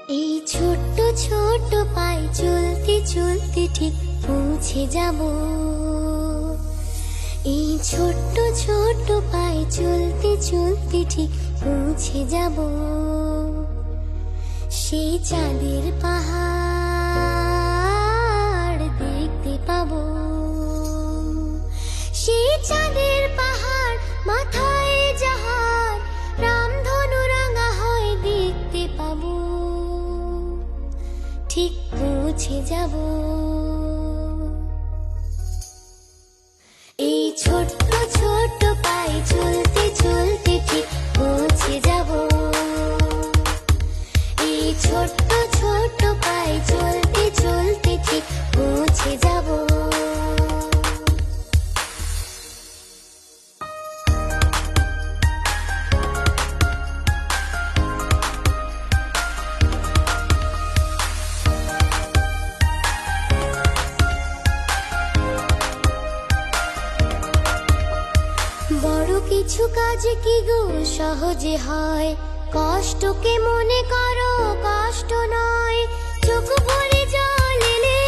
এই ছোট্ট ছোট্ট পায়ে চলতে চলতে ঠিক পৌঁছে যাব। এই ছোট্ট ছোট্ট পায়ে চলতে চলতে ঠিক পৌঁছে যাব। সেই চাঁদের পাহাড় দেখতে পাবো। সেই চাঁদের পাহাড় মাথায় যাহার রামধনু রাঙা হয় দেখতে পাবো। ঠিক পৌঁছে যাব। এই ছোট্ট ছোট্ট পায়ে চলতে চলতে ঠিক পৌঁছে যাব। এই ছোট্ট ছোট্ট পায়ে চলতে চলতে ঠিক পৌঁছে যাব। বড় কিছু কাজ কি গো সহজে হয়, কষ্টকে মনে করো কষ্ট নয়। চোখ ভরে